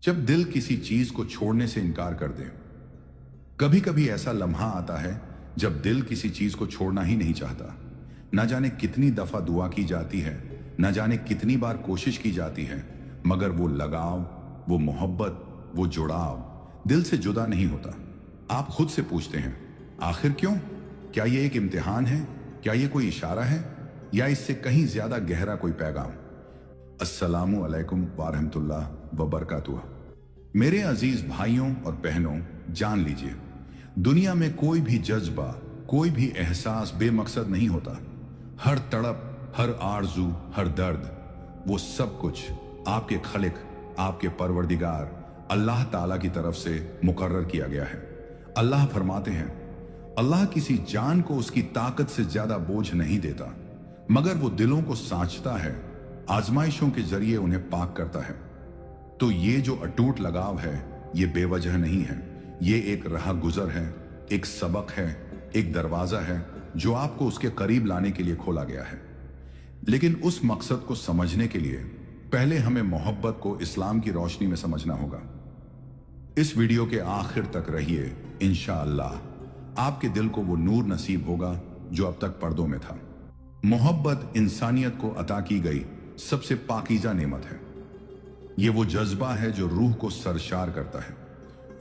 जब दिल किसी चीज को छोड़ने से इनकार कर दे। कभी कभी ऐसा लम्हा आता है जब दिल किसी चीज को छोड़ना ही नहीं चाहता। न जाने कितनी दफा दुआ की जाती है, न जाने कितनी बार कोशिश की जाती है, मगर वो लगाव, वो मोहब्बत, वो जुड़ाव दिल से जुदा नहीं होता। आप खुद से पूछते हैं, आखिर क्यों? क्या ये एक इम्तिहान है? क्या ये कोई इशारा है, या इससे कहीं ज्यादा गहरा कोई पैगाम? अस्सलामु अलैकुम वरहमतुल्लाह वबरकातुह। मेरे अजीज भाइयों और बहनों, जान लीजिए, दुनिया में कोई भी जज्बा, कोई भी एहसास बेमकसद नहीं होता। हर तड़प, हर आरजू, हर दर्द, वो सब कुछ आपके खलिक, आपके परवरदिगार अल्लाह ताला की तरफ से मुकर्रर किया गया है। अल्लाह फरमाते हैं, अल्लाह किसी जान को उसकी ताकत से ज्यादा बोझ नहीं देता, मगर वो दिलों को सांचता है, आजमाइशों के जरिए उन्हें पाक करता है। तो ये जो अटूट लगाव है, ये बेवजह नहीं है। ये एक राह गुजर है, एक सबक है, एक दरवाजा है जो आपको उसके करीब लाने के लिए खोला गया है। लेकिन उस मकसद को समझने के लिए पहले हमें मोहब्बत को इस्लाम की रोशनी में समझना होगा। इस वीडियो के आखिर तक रहिए, इंशाअल्लाह आपके दिल को वो नूर नसीब होगा जो अब तक पर्दों में था। मोहब्बत इंसानियत को अता की गई सबसे पाकीज़ा नेमत है। ये वो जज्बा है जो रूह को सरशार करता है,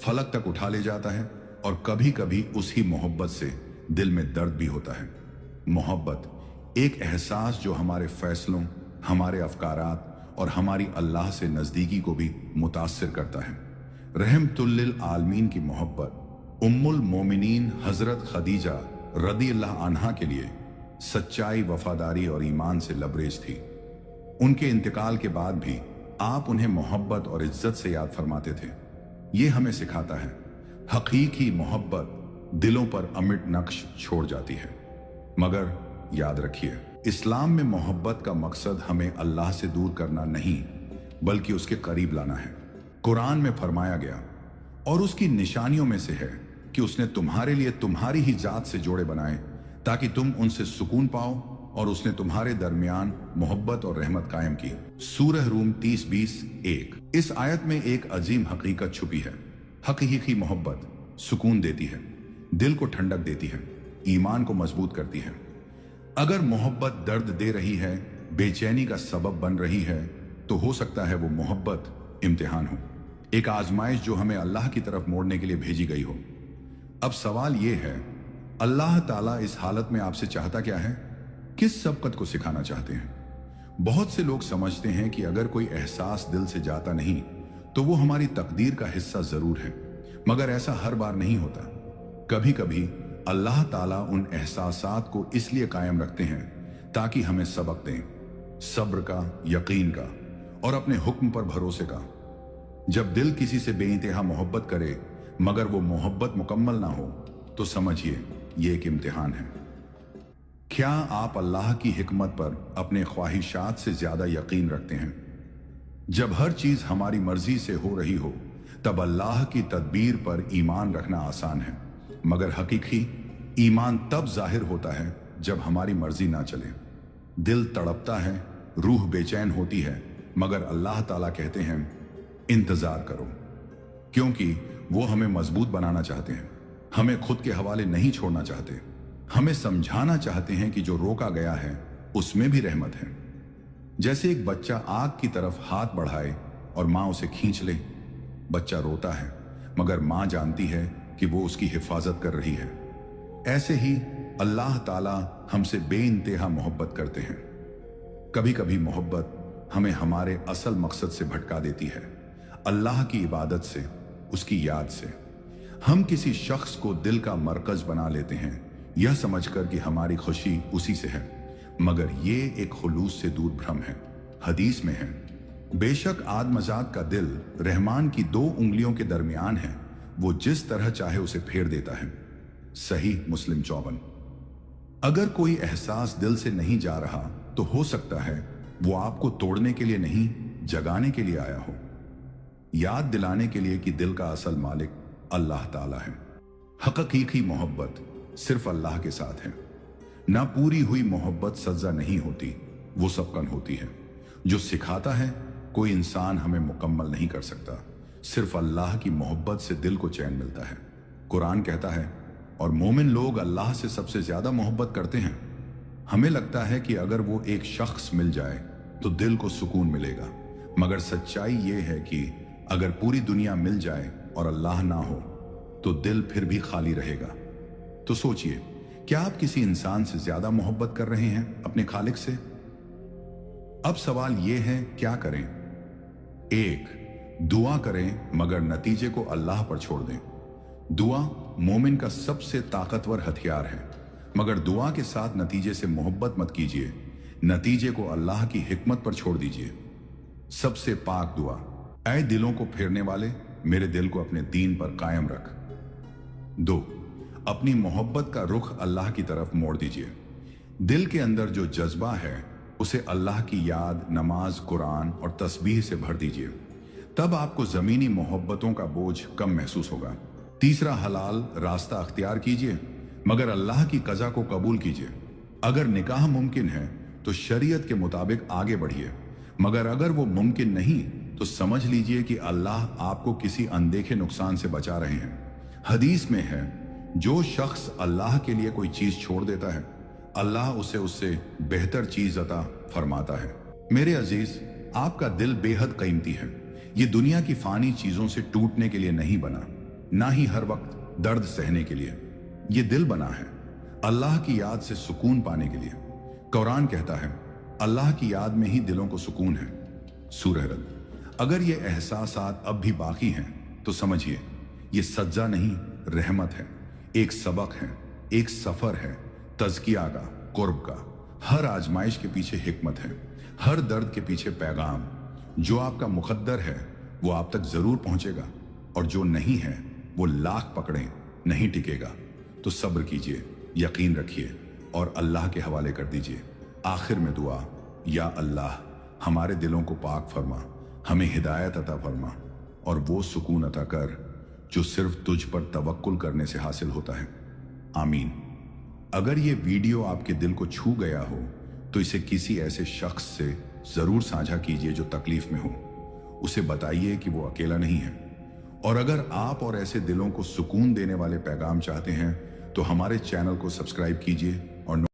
फलक तक उठा ले जाता है, और कभी कभी उसी मोहब्बत से दिल में दर्द भी होता है। मोहब्बत एक एहसास जो हमारे फैसलों, हमारे अफकारात और हमारी अल्लाह से नजदीकी को भी मुतासिर करता है। रहमतुल्लिल आलमीन की मोहब्बत उम्मुल मोमिनीन हजरत खदीजा रदियल्लाहु अन्हा के लिए सच्चाई, वफादारी और ईमान से लबरेज थी। उनके इंतकाल के बाद भी आप उन्हें मोहब्बत और इज्जत से याद फरमाते थे। ये हमें सिखाता है, हकीकी मोहब्बत दिलों पर अमिट नक्श छोड़ जाती है। मगर याद रखिए, इस्लाम में मोहब्बत का मकसद हमें अल्लाह से दूर करना नहीं, बल्कि उसके करीब लाना है। कुरान में फरमाया गया, और उसकी निशानियों में से है कि उसने तुम्हारे लिए तुम्हारी ही जात से जोड़े बनाए ताकि तुम उनसे सुकून पाओ, और उसने तुम्हारे दरमियान मोहब्बत और रहमत कायम की। सूरह रूम 30:20-1। इस आयत में एक अजीम हकीकत छुपी है। हकीकी मोहब्बत सुकून देती है, दिल को ठंडक देती है, ईमान को मजबूत करती है। अगर मोहब्बत दर्द दे रही है, बेचैनी का सबब बन रही है, तो हो सकता है वो मोहब्बत इम्तिहान हो, एक आजमाइश जो हमें अल्लाह की तरफ मोड़ने के लिए भेजी गई हो। अब सवाल ये है, अल्लाह ताला इस हालत में आपसे चाहता क्या है? किस सबकत को सिखाना चाहते हैं? बहुत से लोग समझते हैं कि अगर कोई एहसास दिल से जाता नहीं तो वो हमारी तकदीर का हिस्सा जरूर है, मगर ऐसा हर बार नहीं होता। कभी कभी अल्लाह ताला उन एहसासात को इसलिए कायम रखते हैं ताकि हमें सबक दें, सब्र का, यकीन का, और अपने हुक्म पर भरोसे का। जब दिल किसी से बेइंतहा मोहब्बत करे मगर वो मोहब्बत मुकम्मल ना हो, तो समझिए ये एक इम्तिहान है। क्या आप अल्लाह की हिकमत पर अपने ख्वाहिशात से ज्यादा यकीन रखते हैं? जब हर चीज हमारी मर्जी से हो रही हो, तब अल्लाह की तदबीर पर ईमान रखना आसान है, मगर हकीकी ईमान तब जाहिर होता है जब हमारी मर्जी ना चले। दिल तड़पता है, रूह बेचैन होती है, मगर अल्लाह ताला कहते हैं इंतजार करो, क्योंकि वो हमें मजबूत बनाना चाहते हैं, हमें खुद के हवाले नहीं छोड़ना चाहते, हमें समझाना चाहते हैं कि जो रोका गया है उसमें भी रहमत है। जैसे एक बच्चा आग की तरफ हाथ बढ़ाए और माँ उसे खींच ले। बच्चा रोता है, मगर माँ जानती है कि वो उसकी हिफाजत कर रही है। ऐसे ही अल्लाह ताला हमसे बेइंतहा मोहब्बत करते हैं। कभी कभी मोहब्बत हमें हमारे असल मकसद से भटका देती है, अल्लाह की इबादत से, उसकी याद से। हम किसी शख्स को दिल का मरकज बना लेते हैं, यह समझकर कि हमारी खुशी उसी से है, मगर ये एक खुलूस से दूर भ्रम है। हदीस में है, बेशक आदमजात का दिल रहमान की 2 उंगलियों के दरमियान है, वो जिस तरह चाहे उसे फेर देता है। सही मुस्लिम 54। अगर कोई एहसास दिल से नहीं जा रहा तो हो सकता है वो आपको तोड़ने के लिए नहीं, जगाने के लिए आया हो, याद दिलाने के लिए कि दिल का असल मालिक अल्लाह ताला है। हकीकी मोहब्बत सिर्फ अल्लाह के साथ है। ना पूरी हुई मोहब्बत सज्जा नहीं होती, वो सबकन होती है। जो सिखाता है कोई इंसान हमें मुकम्मल नहीं कर सकता, सिर्फ अल्लाह की मोहब्बत से दिल को चैन मिलता है। कुरान कहता है, और मोमिन लोग अल्लाह से सबसे ज्यादा मोहब्बत करते हैं। हमें लगता है कि अगर वो एक शख्स मिल जाए तो दिल को सुकून मिलेगा, मगर सच्चाई ये है कि अगर पूरी दुनिया मिल जाए और अल्लाह ना हो तो दिल फिर भी खाली रहेगा। तो सोचिए, क्या आप किसी इंसान से ज्यादा मोहब्बत कर रहे हैं अपने खालिक से? अब सवाल यह है, क्या करें? 1. दुआ करें, मगर नतीजे को अल्लाह पर छोड़ दें। दुआ मोमिन का सबसे ताकतवर हथियार है, मगर दुआ के साथ नतीजे से मोहब्बत मत कीजिए। नतीजे को अल्लाह की हिकमत पर छोड़ दीजिए। सबसे पाक दुआ, ऐ दिलों को फेरने वाले, मेरे दिल को अपने दीन पर कायम रख। 2. अपनी मोहब्बत का रुख अल्लाह की तरफ मोड़ दीजिए। दिल के अंदर जो जज्बा है उसे अल्लाह की याद, नमाज, कुरान और तस्बीह से भर दीजिए। तब आपको जमीनी मोहब्बतों का बोझ कम महसूस होगा। 3. हलाल रास्ता अख्तियार कीजिए, मगर अल्लाह की कज़ा को कबूल कीजिए। अगर निकाह मुमकिन है तो शरीयत के मुताबिक आगे बढ़िए, मगर अगर वो मुमकिन नहीं तो समझ लीजिए कि अल्लाह आपको किसी अनदेखे नुकसान से बचा रहे हैं। हदीस में है, जो शख्स अल्लाह के लिए कोई चीज छोड़ देता है, अल्लाह उसे उससे बेहतर चीज अता फरमाता है। मेरे अजीज, आपका दिल बेहद कीमती है। ये दुनिया की फानी चीजों से टूटने के लिए नहीं बना, ना ही हर वक्त दर्द सहने के लिए। ये दिल बना है अल्लाह की याद से सुकून पाने के लिए। कुरान कहता है, अल्लाह की याद में ही दिलों को सुकून है। सूरह रद। अगर ये एहसासात अब भी बाकी हैं तो समझिए, ये सज्जा नहीं, रहमत है। एक सबक है, एक सफर है, तज़किया का, कुर्ब का। हर आजमाइश के पीछे हिकमत है, हर दर्द के पीछे पैगाम। जो आपका मुकद्दर है वो आप तक जरूर पहुंचेगा, और जो नहीं है वो लाख पकड़ें नहीं टिकेगा। तो सब्र कीजिए, यकीन रखिए और अल्लाह के हवाले कर दीजिए। आखिर में दुआ, या अल्लाह हमारे दिलों को पाक फरमा, हमें हिदायत अता फरमा और वो सुकून अता कर जो सिर्फ तुझ पर तवक्कुल करने से हासिल होता है। आमीन। अगर ये वीडियो आपके दिल को छू गया हो तो इसे किसी ऐसे शख्स से जरूर साझा कीजिए जो तकलीफ में हो। उसे बताइए कि वो अकेला नहीं है। और अगर आप और ऐसे दिलों को सुकून देने वाले पैगाम चाहते हैं तो हमारे चैनल को सब्सक्राइब कीजिए और